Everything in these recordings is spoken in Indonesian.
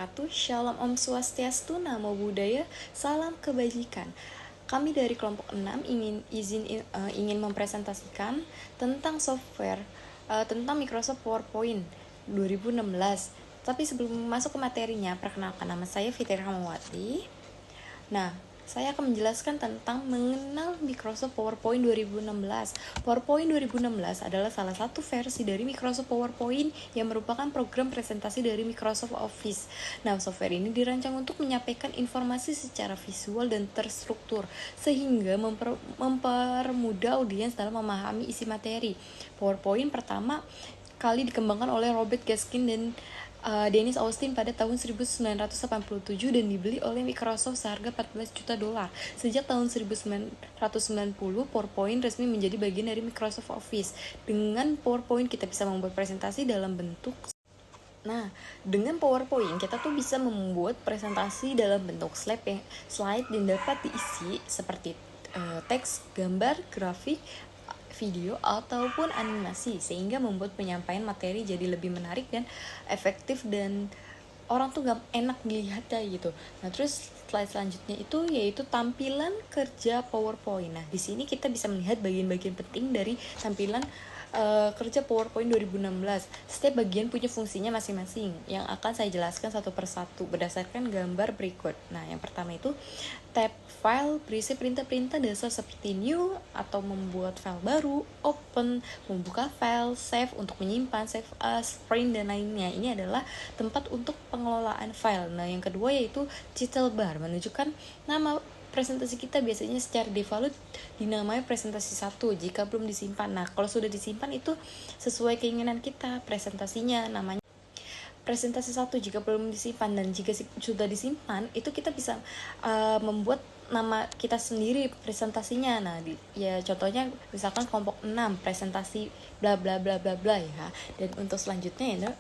wabarakatuh. Shalom Om Swastiastu, Namo Buddhaya, salam kebajikan. Kami dari kelompok 6 ingin mempresentasikan tentang software tentang Microsoft PowerPoint 2016. Tapi sebelum masuk ke materinya, perkenalkan, nama saya Fitri Rahmawati. Nah, saya akan menjelaskan tentang mengenal Microsoft PowerPoint 2016. PowerPoint 2016 adalah salah satu versi dari Microsoft PowerPoint yang merupakan program presentasi dari Microsoft Office. Nah, software ini dirancang untuk menyampaikan informasi secara visual dan terstruktur, sehingga mempermudah audiens dalam memahami isi materi. PowerPoint pertama kali dikembangkan oleh Robert Gaskin dan Dennis Austin pada tahun 1987 dan dibeli oleh Microsoft seharga $14 juta. Sejak tahun 1990, PowerPoint resmi menjadi bagian dari Microsoft Office. Dengan PowerPoint kita bisa membuat presentasi dalam bentuk dengan PowerPoint kita tuh bisa membuat presentasi dalam bentuk slide yang dapat diisi seperti teks, gambar, grafik, video ataupun animasi, sehingga membuat penyampaian materi jadi lebih menarik dan efektif dan orang tuh gak enak dilihatnya gitu. Nah, terus slide selanjutnya itu yaitu tampilan kerja PowerPoint. Nah, di sini kita bisa melihat bagian-bagian penting dari tampilan kerja PowerPoint 2016. Setiap bagian punya fungsinya masing-masing yang akan saya jelaskan satu persatu berdasarkan gambar berikut. Nah, yang pertama itu tab file berisi perintah-perintah dasar seperti new atau membuat file baru, open, membuka file, save untuk menyimpan, save as, print dan lainnya. Ini adalah tempat untuk pengelolaan file. Nah, yang kedua yaitu title bar menunjukkan nama presentasi kita, biasanya secara default dinamai presentasi 1 jika belum disimpan. Nah, kalau sudah disimpan itu sesuai keinginan kita presentasinya, namanya presentasi 1 jika belum disimpan, dan jika sudah disimpan itu kita bisa membuat nama kita sendiri presentasinya. Nah, contohnya misalkan kelompok 6 presentasi bla bla bla bla bla ya. Dan untuk selanjutnya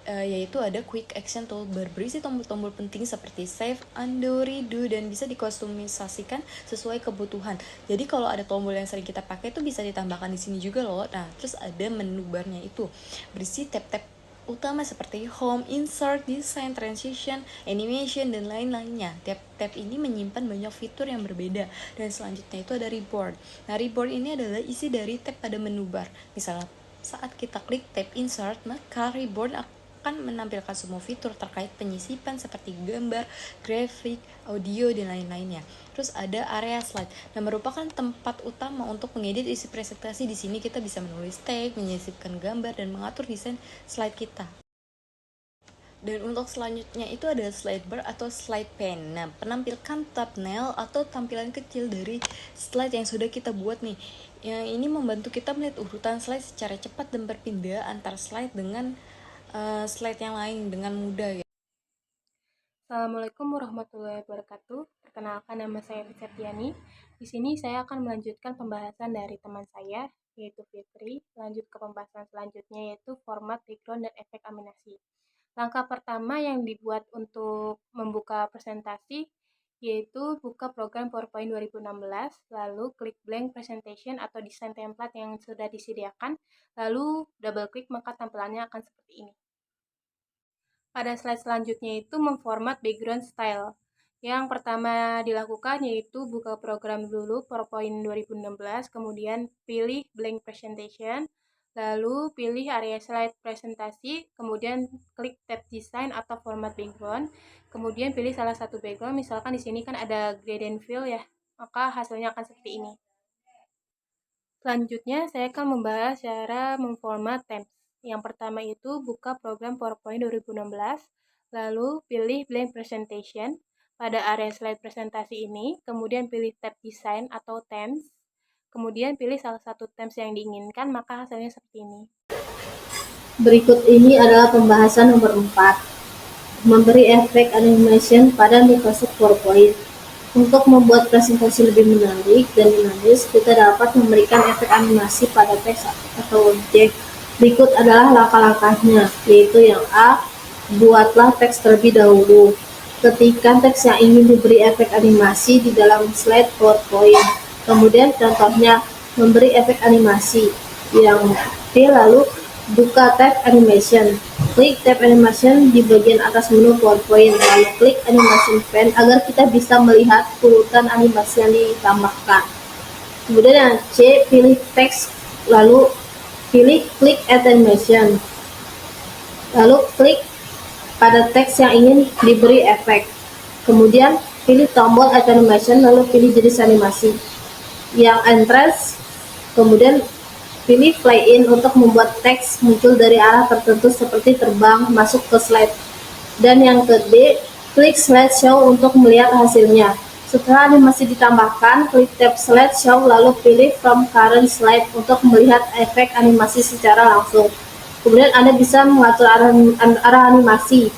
yaitu ada quick action toolbar berisi tombol-tombol penting seperti save, undo, redo, dan bisa dikustomisasikan sesuai kebutuhan. Jadi kalau ada tombol yang sering kita pakai itu bisa ditambahkan di sini juga loh. Nah, terus ada menu barnya itu berisi tab-tab utama seperti home, insert, design, transition, animation, dan lain-lainnya. Tab-tab ini menyimpan banyak fitur yang berbeda. Dan selanjutnya itu ada reboard. Nah, reboard ini adalah isi dari tab pada menu bar. Misalnya saat kita klik tab insert, maka reboard akan menampilkan semua fitur terkait penyisipan seperti gambar, grafik, audio, dan lain-lainnya. Terus ada area slide. Nah, merupakan tempat utama untuk mengedit isi presentasi. Di sini kita bisa menulis teks, menyisipkan gambar, dan mengatur desain slide kita. Dan untuk selanjutnya itu ada slide bar atau slide pane. Nah, penampilkan thumbnail atau tampilan kecil dari slide yang sudah kita buat nih. Yang ini membantu kita melihat urutan slide secara cepat dan berpindah antar slide dengan slide yang lain dengan mudah ya. Assalamualaikum warahmatullahi wabarakatuh. Perkenalkan, nama saya Fitriani. Di sini saya akan melanjutkan pembahasan dari teman saya, yaitu Fitri. Lanjut ke pembahasan selanjutnya, yaitu format, background, dan efek animasi. Langkah pertama yang dibuat untuk membuka presentasi, yaitu buka program PowerPoint 2016, lalu klik blank presentation atau desain template yang sudah disediakan, lalu double klik maka tampilannya akan seperti ini. Pada slide selanjutnya itu memformat background style. Yang pertama dilakukan yaitu buka program dulu PowerPoint 2016, kemudian pilih blank presentation, lalu pilih area slide presentasi, kemudian klik tab design atau format background, kemudian pilih salah satu background, misalkan di sini kan ada gradient fill ya, maka hasilnya akan seperti ini. Selanjutnya saya akan membahas cara memformat text. Yang pertama itu buka program PowerPoint 2016, lalu pilih blank presentation pada area slide presentasi ini, kemudian pilih tab design atau themes, kemudian pilih salah satu themes yang diinginkan, maka hasilnya seperti ini. Berikut ini adalah pembahasan nomor 4, memberi efek animation pada Microsoft PowerPoint. Untuk membuat presentasi lebih menarik dan dinamis, kita dapat memberikan efek animasi pada teks atau objek. Berikut adalah langkah-langkahnya, yaitu yang A, buatlah teks terlebih dahulu. Ketikkan teks yang ingin diberi efek animasi di dalam slide PowerPoint. Kemudian contohnya memberi efek animasi. Yang B, lalu buka tab animation. Klik tab animation di bagian atas menu PowerPoint, lalu klik animation fan agar kita bisa melihat urutan animasi yang ditambahkan. Kemudian yang C, pilih teks, lalu pilih klik add animation. Lalu klik pada teks yang ingin diberi efek. Kemudian pilih tombol add animation, lalu pilih jenis animasi. Yang entrance, kemudian pilih play in untuk membuat teks muncul dari arah tertentu seperti terbang masuk ke slide. Dan yang ke D, klik slideshow untuk melihat hasilnya. Setelah animasi ditambahkan, klik tab slideshow lalu pilih from current slide untuk melihat efek animasi secara langsung. Kemudian Anda bisa mengatur arah animasi,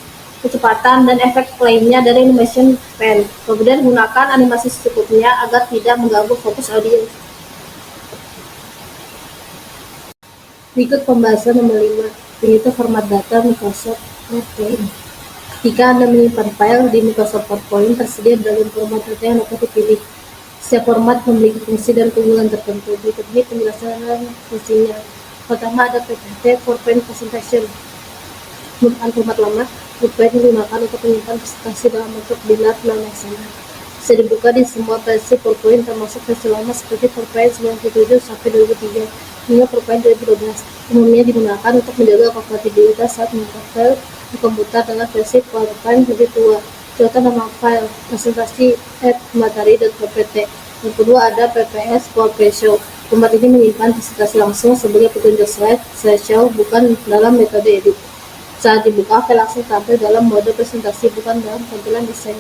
kecepatan, dan efek lainnya dari animation fan. Kemudian gunakan animasi secukupnya agar tidak mengganggu fokus audio. Berikut pembahasan nomor 5, yaitu format data Microsoft PowerPoint. Jika Anda menyimpan file di Microsoft PowerPoint, tersedia beragam format data yang dapat dipilih. Setiap format memiliki fungsi dan keunggulan tertentu. Berikut ini penjelasan fungsinya. Pertama ada PPT, PowerPoint Presentation. Merupakan format lama, PowerPoint digunakan untuk menyimpan presentasi dalam bentuk binar dan laksana. Bisa dibuka di semua versi PowerPoint termasuk versi lama seperti PowerPoint 97 sampai 2003 hingga PowerPoint 2012. Umumnya digunakan untuk menjaga kompatibilitas saat membuka file di komputer dengan versi PowerPoint lebih tua. Contoh nama file presentasi @materi.ppt. Yang kedua ada PPS PowerPoint Show. Format ini menyimpan presentasi langsung sebagai petunjuk slideshow, bukan dalam metode edit. Saat dibuka, file langsung tampil dalam mode presentasi, bukan dalam tampilan desain.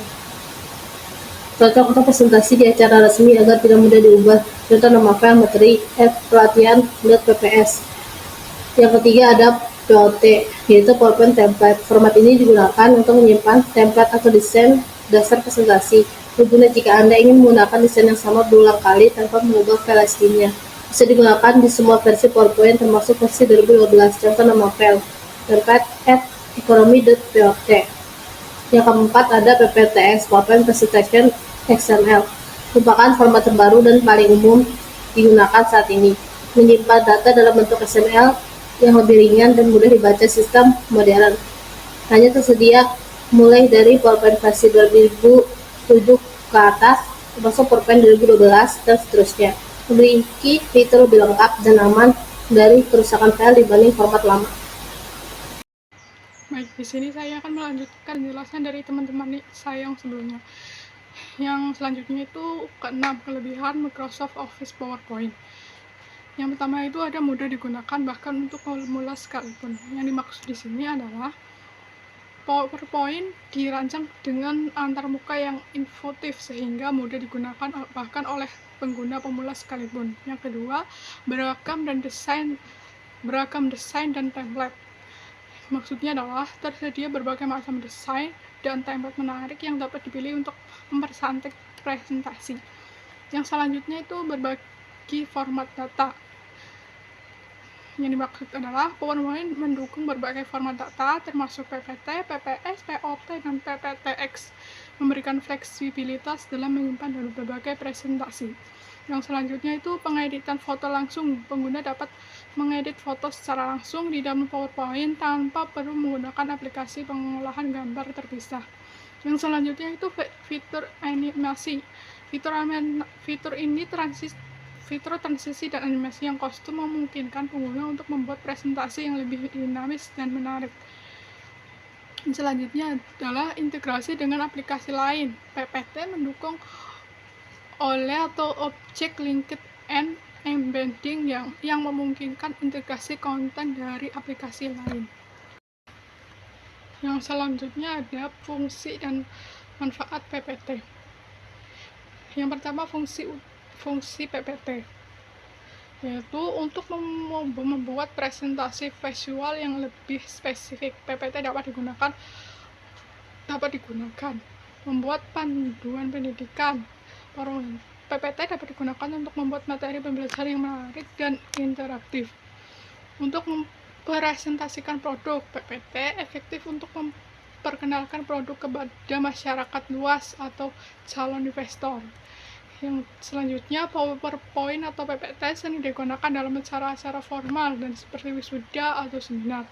Cocok untuk presentasi di acara resmi agar tidak mudah diubah. Contoh nama file materi pelatihan.pps. Yang ketiga ada POT, yaitu PowerPoint Template. Format ini digunakan untuk menyimpan template atau desain dasar presentasi. Berguna jika Anda ingin menggunakan desain yang sama berulang kali tanpa mengubah file aslinya. Bisa digunakan di semua versi PowerPoint termasuk versi 2012. Contoh nama file template@economy.port. Yang keempat ada PPTX, PowerPoint Presentation XML. Merupakan format terbaru dan paling umum digunakan saat ini. Menyimpan data dalam bentuk XML yang lebih ringan dan mudah dibaca sistem modern. Hanya tersedia mulai dari PowerPoint versi 2007 ke atas, termasuk PowerPoint 2012 dan seterusnya. Memiliki fitur lebih lengkap dan aman dari kerusakan file dibanding format lama. Baik, di sini saya akan melanjutkan penjelasan dari teman-teman saya yang sebelumnya. Yang selanjutnya itu ke-6 kelebihan Microsoft Office PowerPoint. Yang pertama itu ada mudah digunakan bahkan untuk pemula sekalipun. Yang dimaksud di sini adalah PowerPoint dirancang dengan antarmuka yang intuitif sehingga mudah digunakan bahkan oleh pengguna pemula sekalipun. Yang kedua, beragam desain dan template. Maksudnya adalah tersedia berbagai macam desain dan template menarik yang dapat dipilih untuk mempercantik presentasi. Yang selanjutnya itu berbagi format data. Yang dimaksud adalah PowerPoint mendukung berbagai format data termasuk PPT, PPS, POT, dan PPTX, memberikan fleksibilitas dalam menyimpan berbagai presentasi. Yang selanjutnya itu pengeditan foto langsung. Pengguna dapat mengedit foto secara langsung di dalam PowerPoint tanpa perlu menggunakan aplikasi pengolahan gambar terpisah. Yang selanjutnya itu fitur animasi. Fitur transisi dan animasi yang kostum memungkinkan pengguna untuk membuat presentasi yang lebih dinamis dan menarik. Selanjutnya adalah integrasi dengan aplikasi lain. PPT mendukung OLE atau Object Linked and Embedding yang memungkinkan integrasi konten dari aplikasi lain. Yang selanjutnya ada fungsi dan manfaat PPT. Yang pertama fungsi PPT, yaitu untuk membuat presentasi visual yang lebih spesifik. PPT dapat digunakan membuat panduan pendidikan. PPT dapat digunakan untuk membuat materi pembelajaran yang menarik dan interaktif. Untuk mempresentasikan produk, PPT efektif untuk memperkenalkan produk kepada masyarakat luas atau calon investor. Yang selanjutnya, PowerPoint atau PPT sering digunakan dalam acara-acara formal dan seperti wisuda atau seminar.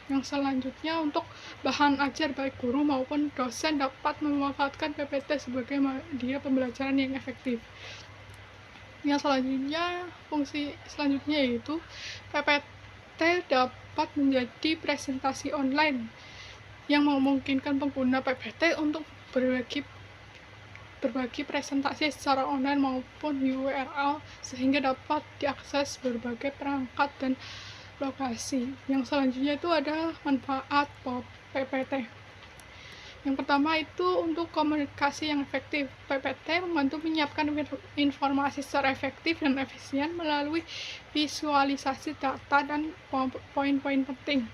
Yang selanjutnya, untuk bahan ajar baik guru maupun dosen dapat memanfaatkan PPT sebagai media pembelajaran yang efektif. Yang selanjutnya, fungsi selanjutnya yaitu PPT dapat menjadi presentasi online yang memungkinkan pengguna PPT untuk berbagi presentasi secara online maupun URL sehingga dapat diakses berbagai perangkat dan lokasi. Yang selanjutnya itu ada manfaat PPT. Yang pertama itu untuk komunikasi yang efektif. PPT membantu menyiapkan informasi secara efektif dan efisien melalui visualisasi data dan poin-poin penting.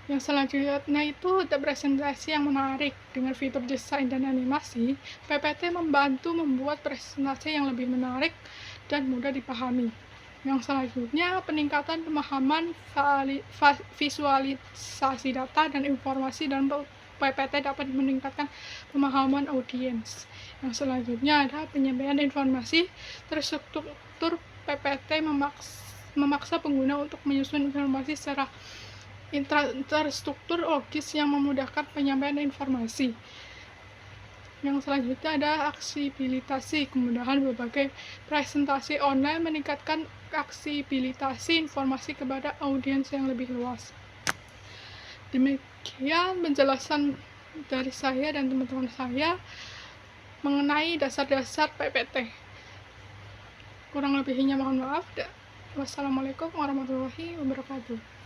Yang selanjutnya itu ada presentasi yang menarik. Dengan fitur desain dan animasi, PPT membantu membuat presentasi yang lebih menarik dan mudah dipahami. Yang selanjutnya, peningkatan pemahaman visualisasi data dan informasi dan PPT dapat meningkatkan pemahaman audiens. Yang selanjutnya ada penyampaian informasi terstruktur. PPT memaksa pengguna untuk menyusun informasi secara terstruktur logis yang memudahkan penyampaian informasi. Yang selanjutnya ada aksibilitas. Kemudahan berbagai presentasi online meningkatkan aksibilitas informasi kepada audiens yang lebih luas. Demikian penjelasan dari saya dan teman-teman saya mengenai dasar-dasar PPT. Kurang lebihnya mohon maaf. Wassalamualaikum warahmatullahi wabarakatuh.